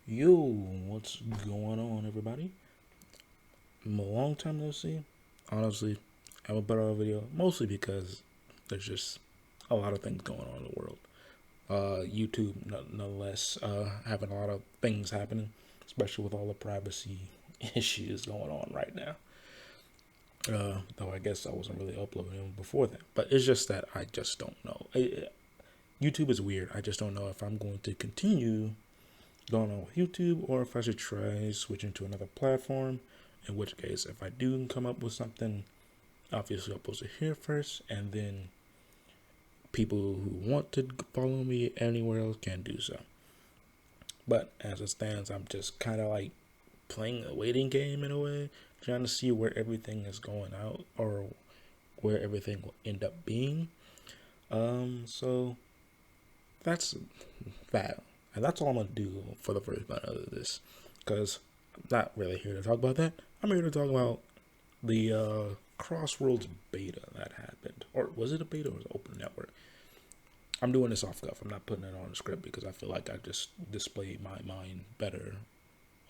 Yo, what's going on, everybody? A long time no see. Honestly, I have a better video, mostly because there's just a lot of things going on in the world. YouTube, nonetheless, having a lot of things happening, especially with all the privacy issues going on right now. Though I guess I wasn't really uploading before that, but it's just that I just don't know. YouTube is weird. I just don't know if I'm going to continue going on with YouTube or if I should try switching to another platform. In which case, if I do come up with something, obviously I'll post it here first, and then people who want to follow me anywhere else can do so. But as it stands, I'm just kind of like playing a waiting game in a way, trying to see where everything is going out or where everything will end up being. So that's that. And that's all I'm going to do for the first part of this. Because I'm not really here to talk about that. I'm here to talk about the CrossWorlds beta that happened. Or was it a beta or was it open network? I'm doing this off cuff. I'm not putting it on the script because I feel like I just display my mind better.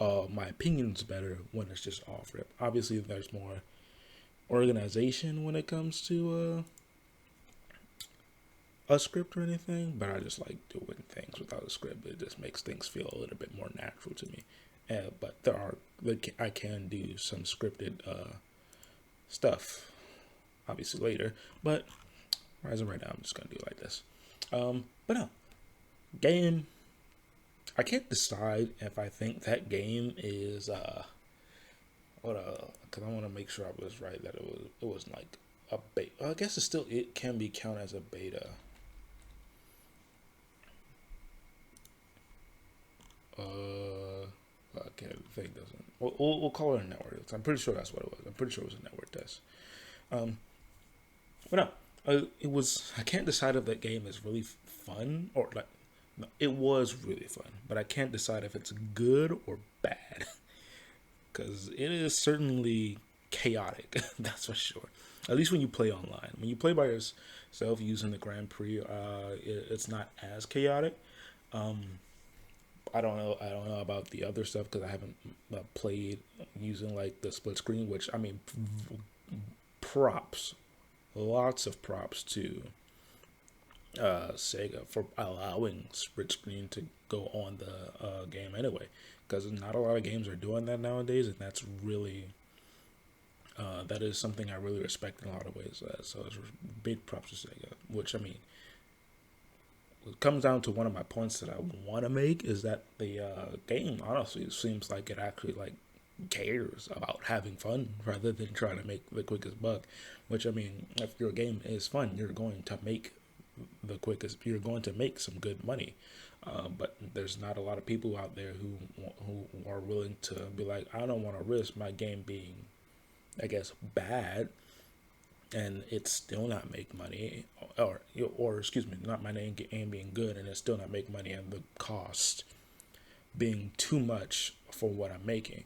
My opinions better when it's just off rip. Obviously, there's more organization when it comes to a script or anything, but I just like doing things without a script. It just makes things feel a little bit more natural to me. But I can do some scripted stuff, obviously later. But as of right now, I'm just gonna do it like this. But no, game. I can't decide if I think that game is because I want to make sure I was right that it was like a beta. I guess it can be counted as a beta. I can't think doesn't. We'll call it a network. I'm pretty sure that's what it was. I'm pretty sure it was a network test. Um, but no, it was. I can't decide if that game is really fun or like. No, it was really fun, but I can't decide if it's good or bad because it is certainly chaotic. That's for sure. At least when you play online. When you play by yourself using the Grand Prix, it's not as chaotic. Um, I don't know. I don't know about the other stuff because I haven't played using like the split screen. Which I mean, props, lots of props to Sega for allowing split screen to go on the game anyway. Because not a lot of games are doing that nowadays, and that's really that is something I really respect in a lot of ways. So it's big props to Sega. Which I mean, it comes down to one of my points that I want to make is that the game honestly seems like it actually like cares about having fun rather than trying to make the quickest buck. Which I mean, if your game is fun, you're going to make the quickest. You're going to make some good money. But there's not a lot of people out there who are willing to be like, I don't want to risk my game being, I guess, bad and it's still not make money, or excuse me, not my name being good and it still not make money, and the cost being too much for what I'm making.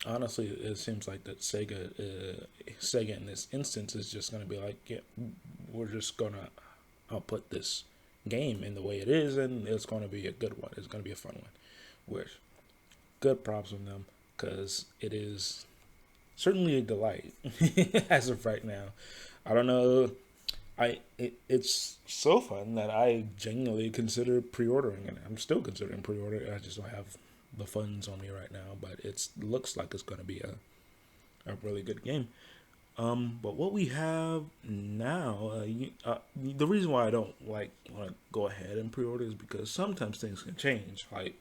Honestly, it seems like that Sega in this instance is just gonna be like, yeah, we're just gonna output this game in the way it is, and it's gonna be a good one. It's gonna be a fun one. Which good props on them because it is certainly a delight as of right now. I don't know. It's so fun that I genuinely consider pre-ordering it. I'm still considering pre-order. I just don't have the funds on me right now, but it looks like it's going to be a really good game. But what we have now, the reason why I don't like want to go ahead and pre-order is because sometimes things can change. Like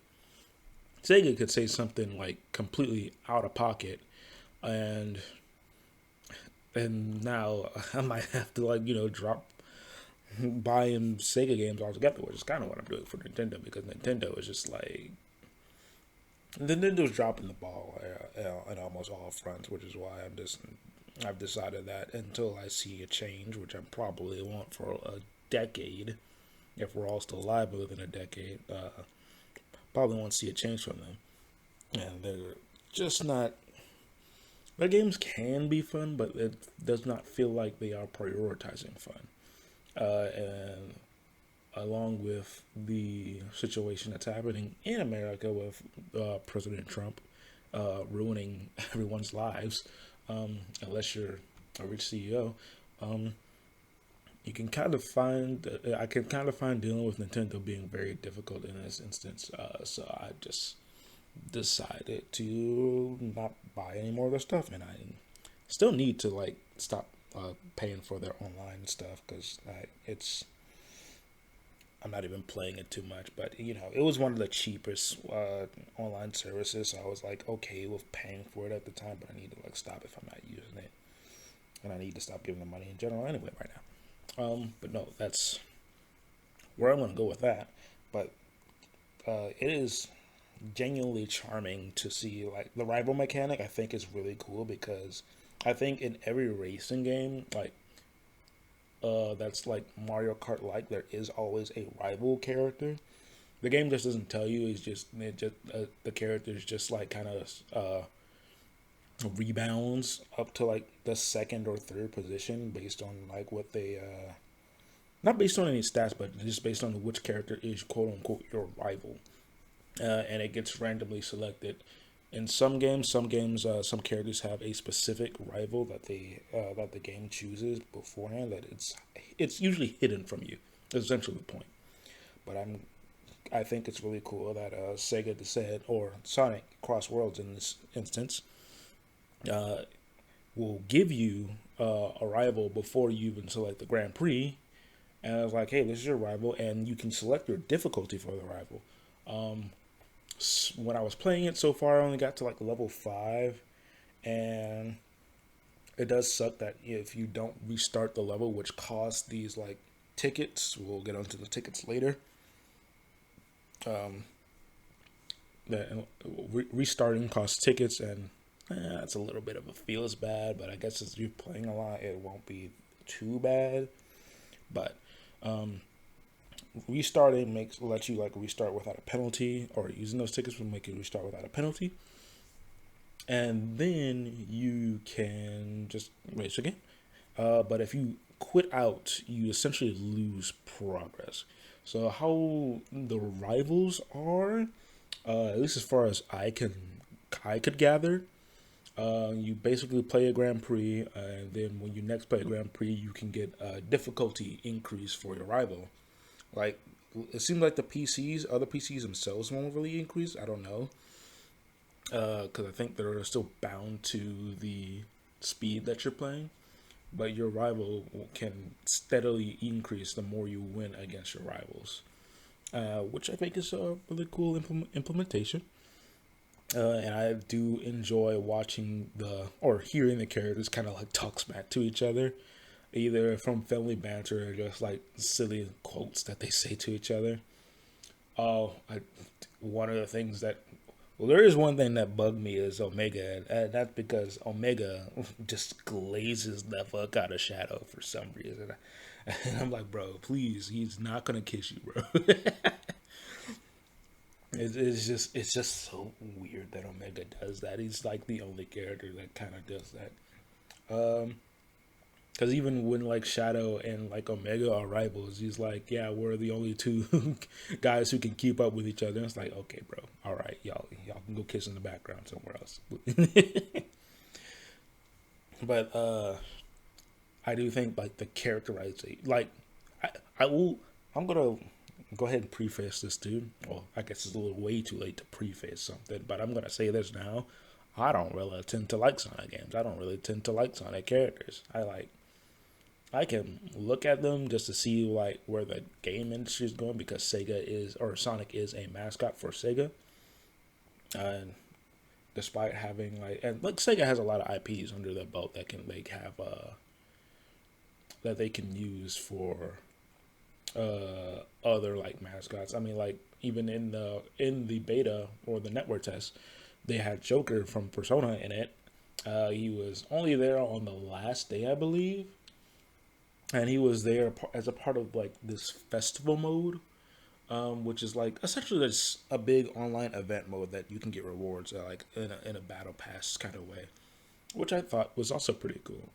Sega could say something like completely out of pocket, and now I might have to like drop buying Sega games altogether, which is kind of what I'm doing for Nintendo because Nintendo is just like Nintendo's dropping the ball on almost all fronts, which is why I've decided that until I see a change, which I probably won't for a decade, if we're all still alive within a decade, probably won't see a change from them, and they're just not. Their games can be fun, but it does not feel like they are prioritizing fun. And along with the situation that's happening in America with President Trump ruining everyone's lives, unless you're a rich CEO. Um, you can kind of find I can kind of find dealing with Nintendo being very difficult in this instance. So I just decided to not buy any more of their stuff, and I still need to like stop paying for their online stuff because it's I'm not even playing it too much. But you know, it was one of the cheapest online services, so I was like okay with paying for it at the time, but I need to like stop if I'm not using it, and I need to stop giving them money in general anyway right now. But no, that's where I'm gonna go with that. But it is genuinely charming to see like the rival mechanic. I think is really cool because I think in every racing game, like that's like Mario Kart, like there is always a rival character. The game just doesn't tell you. It's just the character is just like kind of rebounds up to like the second or third position based on like what they not based on any stats, but just based on which character is quote unquote your rival. And it gets randomly selected. In some games, some characters have a specific rival that the game chooses beforehand. That it's usually hidden from you. That's essentially the point. But I think it's really cool that Sega decided, or Sonic CrossWorlds in this instance, uh, will give you a rival before you even select the Grand Prix. And I was like, hey, this is your rival, and you can select your difficulty for the rival. Um, when I was playing it so far, I only got to like level 5, and it does suck that if you don't restart the level, which costs these like tickets, we'll get onto the tickets later. Um, that restarting costs tickets, and it's a little bit of a feels bad, but I guess as you're playing a lot, it won't be too bad. But um, restarting lets you like restart without a penalty, or using those tickets will make you restart without a penalty, and then you can just race again. But if you quit out, you essentially lose progress. So how the rivals are, at least as far as I could gather, you basically play a Grand Prix, and then when you next play a Grand Prix, you can get a difficulty increase for your rival. Like it seems like other PCs themselves won't really increase. I don't know, because I think they're still bound to the speed that you're playing. But your rival can steadily increase the more you win against your rivals, which I think is a really cool implementation. And I do enjoy watching or hearing the characters kind of like talk smack to each other, either from family banter or just like silly quotes that they say to each other. One of the things that, well, there is one thing that bugged me is Omega, and that's because Omega just glazes the fuck out of Shadow for some reason. And I'm like, bro, please, he's not gonna kiss you, bro. It's just so weird that Omega does that. He's like the only character that kind of does that. Because even when like Shadow and like Omega are rivals, he's like, yeah, we're the only two guys who can keep up with each other. And it's like, okay, bro, all right, y'all can go kiss in the background somewhere else. But I do think like the characterization, like I, I will, I'm gonna go ahead and preface this, dude. Well, I guess it's a little way too late to preface something, but I'm gonna say this now. I don't really tend to like Sonic games. I don't really tend to like Sonic characters. I can look at them just to see like where the game industry is going because Sonic is a mascot for Sega. And despite having like Sega has a lot of IPs under their belt that can like have that they can use for other like mascots. I mean, like even in the beta or the network test, they had Joker from Persona in it. He was only there on the last day, I believe, and he was there as a part of like this festival mode, which is like essentially just a big online event mode that you can get rewards like in a battle pass kind of way, which I thought was also pretty cool.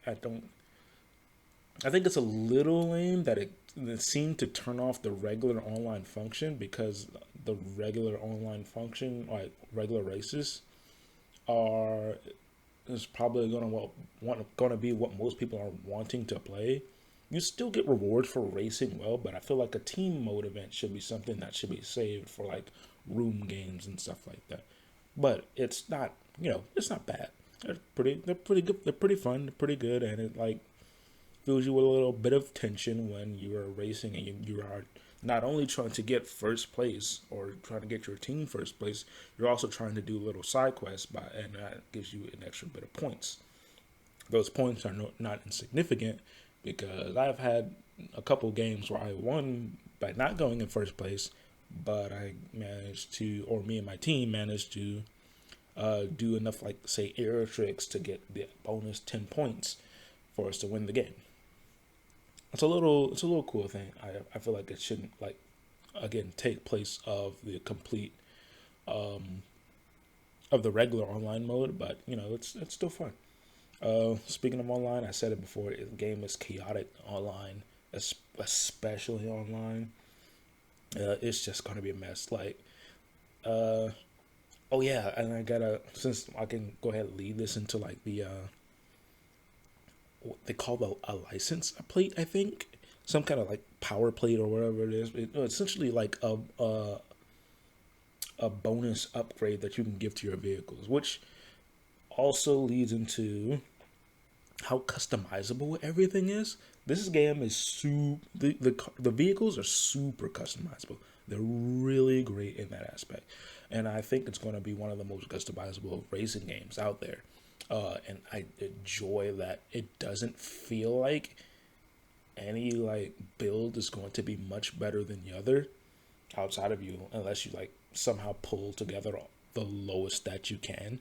I think it's a little lame that it seemed to turn off the regular online function, because the regular online function, like regular races, are is probably gonna be what most people are wanting to play. You still get rewards for racing well, but I feel like a team mode event should be something that should be saved for like room games and stuff like that. But it's not, it's not bad. They're pretty good. They're pretty fun. They're pretty good, and it like fills you with a little bit of tension when you are racing and you are not only trying to get first place or trying to get your team first place, you're also trying to do little side quests and that gives you an extra bit of points. Those points are not insignificant, because I've had a couple games where I won by not going in first place, but I managed to, or me and my team managed to do enough, like say air tricks, to get the bonus 10 points for us to win the game. It's a little cool thing. I feel like it shouldn't, like, again, take place of the complete of the regular online mode, but it's still fun. Speaking of online, I said it before. The game is chaotic online, especially online. It's just gonna be a mess. Like, uh, oh yeah, and I gotta, since I can go ahead and lead this into like the what they call a license plate, I think, some kind of like power plate or whatever it is. Essentially like a bonus upgrade that you can give to your vehicles, which also leads into how customizable everything is. This game is the vehicles are super customizable. They're really great in that aspect, and I think it's going to be one of the most customizable racing games out there. And I enjoy that it doesn't feel like any like build is going to be much better than the other outside of you, unless you like somehow pull together the lowest that you can.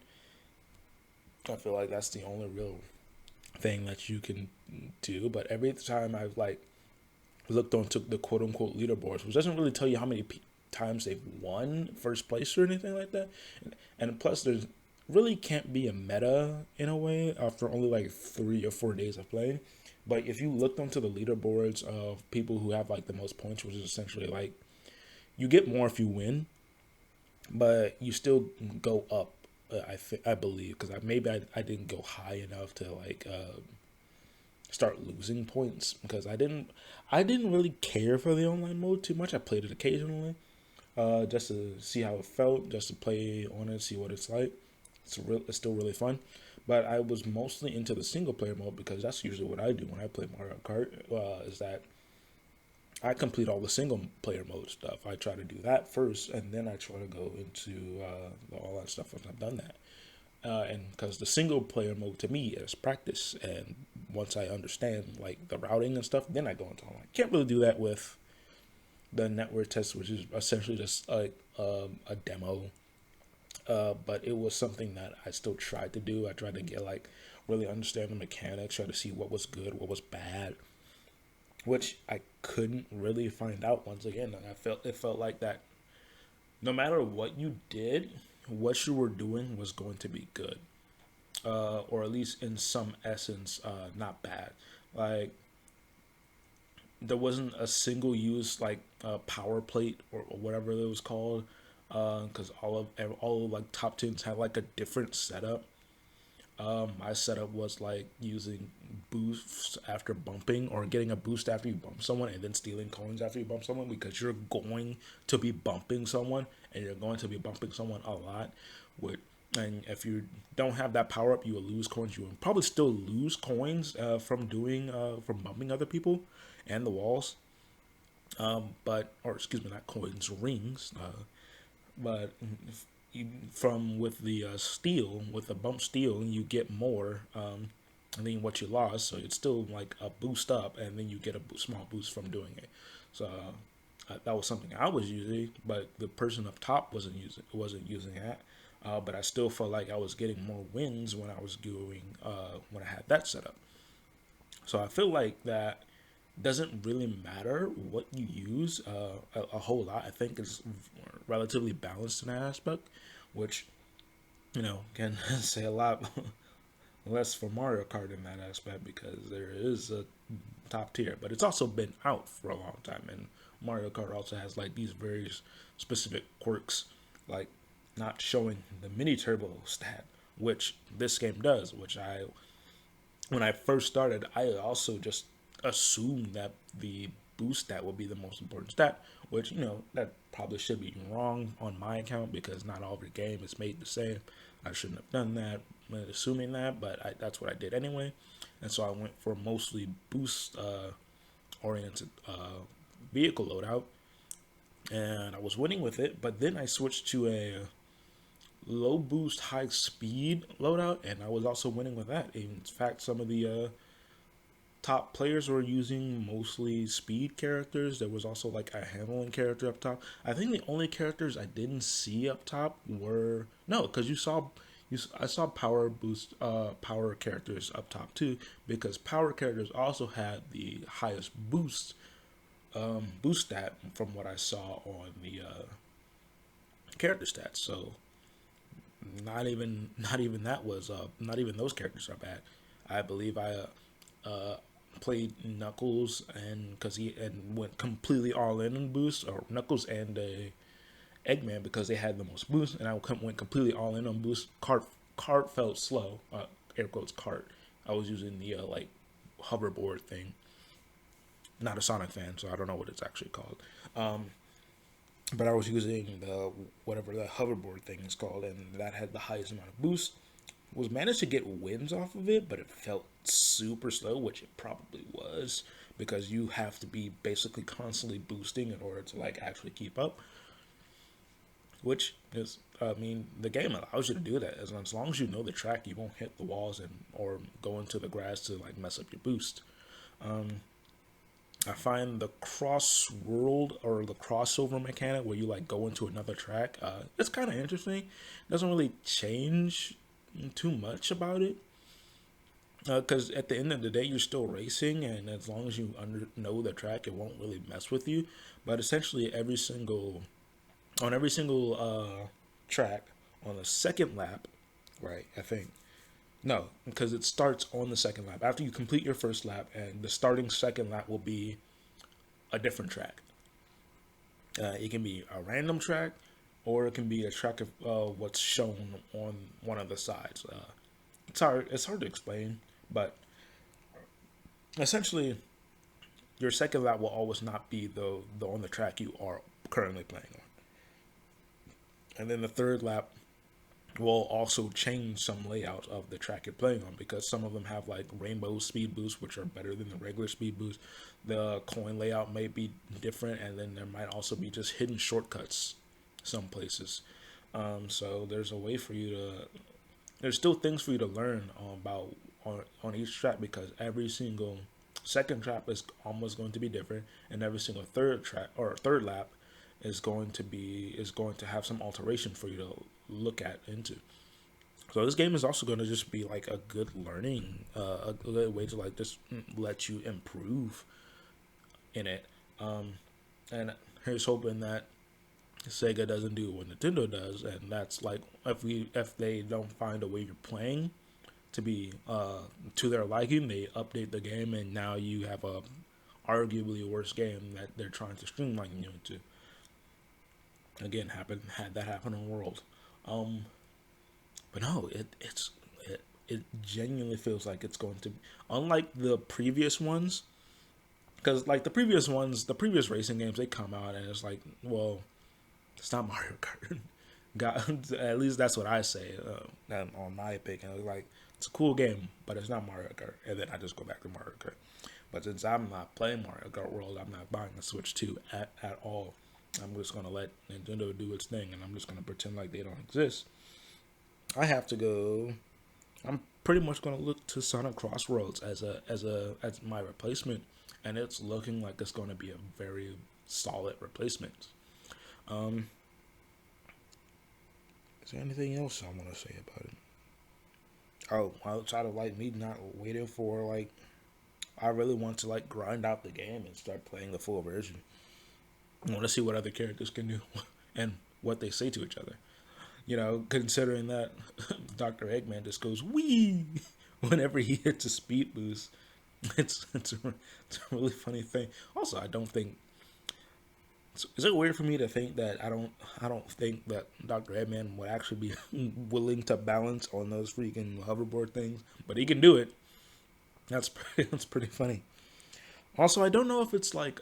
I feel like that's the only real thing that you can do. But every time I've like looked onto the quote unquote leaderboards, which doesn't really tell you how many times they've won first place or anything like that, and plus there's really can't be a meta in a way after only like 3 or 4 days of playing. But if you looked onto the leaderboards of people who have like the most points, which is essentially like you get more if you win, but you still go up. I believe, because maybe I didn't go high enough to like start losing points, because I didn't really care for the online mode too much. I played it occasionally, just to see how it felt, just to play on it, see what it's like. It's still really fun, but I was mostly into the single player mode, because that's usually what I do when I play Mario Kart. Is that I complete all the single player mode stuff. I try to do that first, and then I try to go into all that stuff once I've done that. And because the single player mode to me is practice, and once I understand like the routing and stuff, then I go into online. Can't really do that with the network test, which is essentially just like a demo. But it was something that I still tried to do. I tried to get like really understand the mechanics, try to see what was good, what was bad, which I couldn't really find out. Once again, it felt like that no matter what you did, what you were doing was going to be good, or at least in some essence, not bad. Like there wasn't a single use like power plate or whatever it was called, because all of like top tens had like a different setup. My setup was like using boosts after bumping, or getting a boost after you bump someone, and then stealing coins after you bump someone, because you're going to be bumping someone, and you're going to be bumping someone a lot. With and if you don't have that power up, you will lose coins. You will probably still lose coins from bumping other people and the walls. But or excuse me, not coins, rings. But from with the steel, with the bump steel, you get more than what you lost. So it's still like a boost up, and then you get a small boost from doing it. So that was something I was using, but the person up top wasn't using that. But I still felt like I was getting more wins when I was doing when I had that set up. So I feel like that doesn't really matter what you use a whole lot. I think it's relatively balanced in that aspect, which can say a lot less for Mario Kart in that aspect, because there is a top tier, but it's also been out for a long time. And Mario Kart also has like these very specific quirks, like not showing the mini turbo stat, which this game does. Which when I first started, I also just assumed that the boost stat would be the most important stat, which, that probably should be wrong on my account because not all of the game is made the same. I shouldn't have done that, assuming that, but that's what I did anyway. And so I went for mostly boost oriented vehicle loadout, and I was winning with it, but then I switched to a low boost, high speed loadout, and I was also winning with that. In fact, some of the top players were using mostly speed characters. There was also like a handling character up top. I think the only characters I didn't see up top were because I saw power characters up top too, because power characters also had the highest boost stat from what I saw on the character stats. So not even those characters are bad. I believe I played Knuckles because he went completely all in on boost, or Knuckles and Eggman because they had the most boost, and I went completely all in on boost. Cart felt slow. Air quotes cart. I was using the like hoverboard thing. Not a Sonic fan, so I don't know what it's actually called. But I was using the whatever the hoverboard thing is called, and that had the highest amount of boost. Was managed to get wins off of it, but it felt super slow, which it probably was because you have to be basically constantly boosting in order to like actually keep up. Which is, the game allows you to do that as long as you know the track, you won't hit the walls or go into the grass to like mess up your boost. I find the CrossWorld or the crossover mechanic where you like go into another track, it's kind of interesting. It doesn't really change too much about it because at the end of the day you're still racing, and as long as you know the track, it won't really mess with you. But essentially every single track on the second lap, right? I think no, because it starts on the second lap after you complete your first lap, and the starting second lap will be a different track. It can be a random track, or it can be a track of what's shown on one of the sides. It's hard to explain, but essentially, your second lap will always not be the on the track you are currently playing on, and then the third lap will also change some layout of the track you're playing on, because some of them have like rainbow speed boosts, which are better than the regular speed boost. The coin layout may be different, and then there might also be just hidden shortcuts some places. So there's a way for you to. There's still things for you to learn about on each track, because every single second track is almost going to be different, and every single third lap is going to have some alteration for you to look into. So this game is also going to just be like a good learning, a good way to like just let you improve in it. And here's hoping that Sega doesn't do what Nintendo does, and that's like if they don't find a way you're playing to be to their liking, they update the game, and now you have a arguably worse game that they're trying to streamline you into. Again, had that happen in World. But no, it genuinely feels like it's going to, unlike the previous ones, because like the previous racing games, they come out and it's like, well, it's not Mario Kart. God, at least that's what I say. On my opinion, like it's a cool game, but it's not Mario Kart, and then I just go back to Mario Kart. But since I'm not playing Mario Kart World, I'm not buying a Switch 2 at all. I'm just gonna let Nintendo do its thing, and I'm just gonna pretend like they don't exist. I have to go. I'm pretty much gonna look to Sonic CrossWorlds as my replacement, and it's looking like it's gonna be a very solid replacement. Is there anything else I want to say about it? Oh, outside of like me not waiting for like, I really want to like grind out the game and start playing the full version. I want to see what other characters can do and what they say to each other. Considering that Dr. Eggman just goes wee whenever he hits a speed boost. It's a really funny thing. Also, I don't think. Is it weird for me to think that I don't think that Dr. Eggman would actually be willing to balance on those freaking hoverboard things, but he can do it. That's pretty funny. Also, I don't know if it's like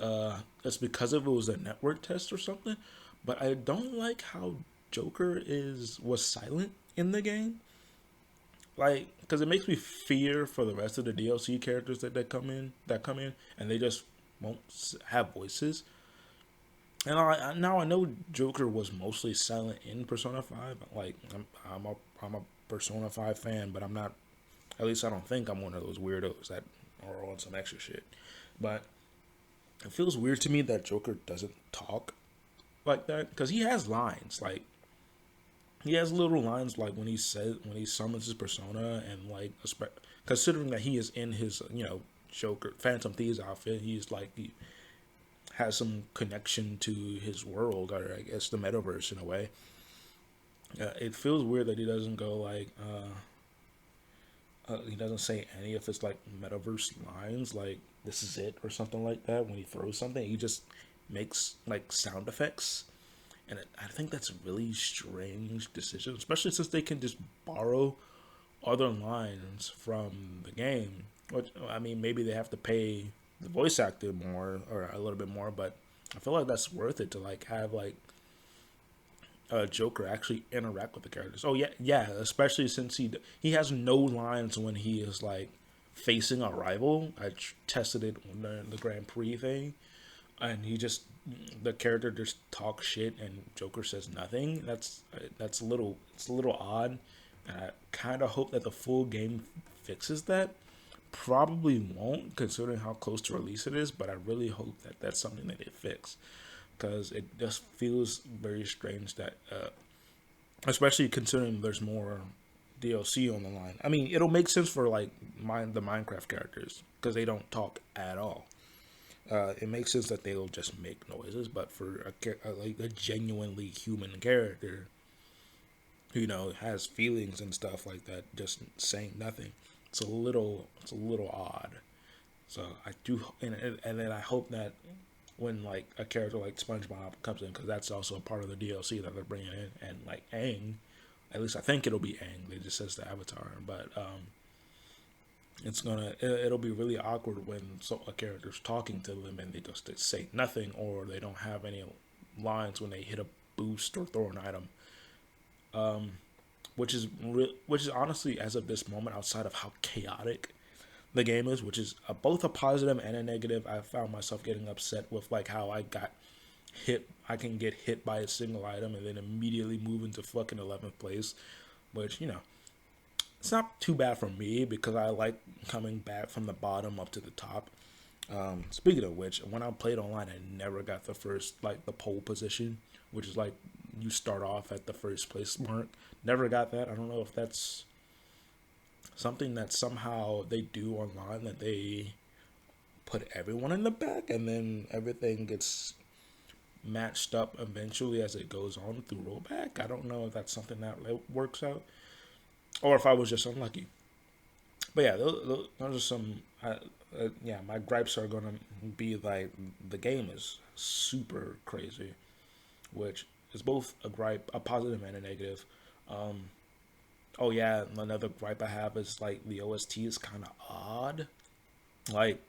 it's because of it was a network test or something, but I don't like how Joker is was silent in the game. Like, because it makes me fear for the rest of the DLC characters that come in, and they just won't have voices. And now I know Joker was mostly silent in Persona 5. Like, I'm a Persona 5 fan, but I'm not. At least I don't think I'm one of those weirdos that are on some extra shit. But it feels weird to me that Joker doesn't talk like that because he has lines. Like, he has little lines like when he summons his persona, and like considering that he is in his Joker Phantom Thieves outfit, he's like he has some connection to his world, or I guess the metaverse in a way. It feels weird that he doesn't go like he doesn't say any of his like metaverse lines like "this is it" or something like that. When he throws something, he just makes like sound effects, and I think that's a really strange decision, especially since they can just borrow other lines from the game. Which, I mean, maybe they have to pay the voice actor more or a little bit more, but I feel like that's worth it to like have like Joker actually interact with the characters. Oh yeah, yeah. Especially since he has no lines when he is like facing a rival. I tested it on the Grand Prix thing, and he just the character just talks shit and Joker says nothing. That's a little it's a little odd. And I kind of hope that the full game fixes that. Probably won't, considering how close to release it is. But I really hope that that's something that they fix because it just feels very strange that, especially considering there's more DLC on the line. I mean, it'll make sense for like the Minecraft characters because they don't talk at all. It makes sense that they'll just make noises, but for like a genuinely human character, who has feelings and stuff like that, just saying nothing, it's a little odd. So I do, and then I hope that when like a character like SpongeBob comes in, because that's also a part of the DLC that they're bringing in, and like Aang, at least I think it'll be Aang. They just says the Avatar, but it'll be really awkward when a character's talking to them and they just say nothing, or they don't have any lines when they hit a boost or throw an item. Which is honestly, as of this moment, outside of how chaotic the game is, which is both a positive and a negative. I found myself getting upset with like how I got hit. I can get hit by a single item and then immediately move into fucking 11th place, which it's not too bad for me because I like coming back from the bottom up to the top. Speaking of which, when I played online, I never got the first, like, the pole position, which is like you start off at the first place mark. Never got that. I don't know if that's something that somehow they do online, that they put everyone in the back and then everything gets matched up eventually as it goes on through rollback. I don't know if that's something that works out or if I was just unlucky. But yeah, those are some. Yeah, my gripes are gonna be like the game is super crazy, which is both a gripe, a positive and a negative. Um, oh yeah, another gripe I have is like the OST is kind of odd. Like,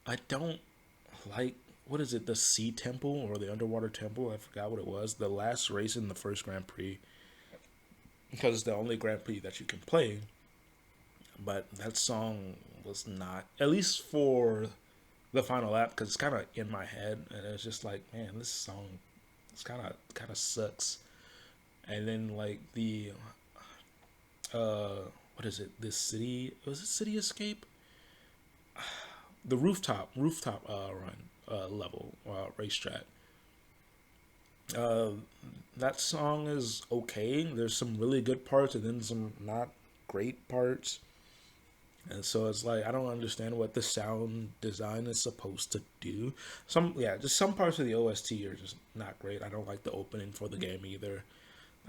I don't like, what is it, the Sea Temple or the Underwater Temple? I forgot what it was. The last race in the first Grand Prix, because it's the only Grand Prix that you can play. But that song was not, at least for the final lap, because it's kind of in my head, and it's just like, man, this song, it's kind of sucks. And then like the what is it? This city, was it City Escape? The rooftop run level racetrack. Uh, that song is okay. There's some really good parts and then some not great parts. And so it's like I don't understand what the sound design is supposed to do. Just some parts of the OST are just not great. I don't like the opening for the game either.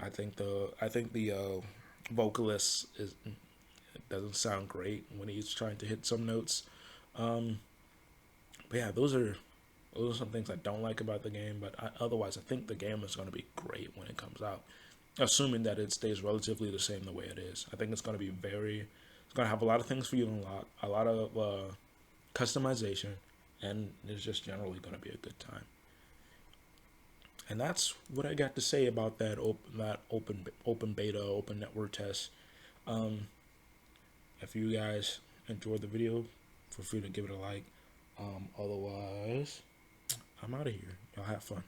I think the vocalist It doesn't sound great when he's trying to hit some notes. Um, but yeah, those are some things I don't like about the game. But otherwise, I think the game is going to be great when it comes out, assuming that it stays relatively the same the way it is. I think it's going to be very. It's going to have a lot of things for you to unlock, a lot of customization, and it's just generally going to be a good time. And that's what I got to say about that open beta, open network test. Um, if you guys enjoyed the video, feel free to give it a like. Otherwise, I'm out of here. Y'all have fun.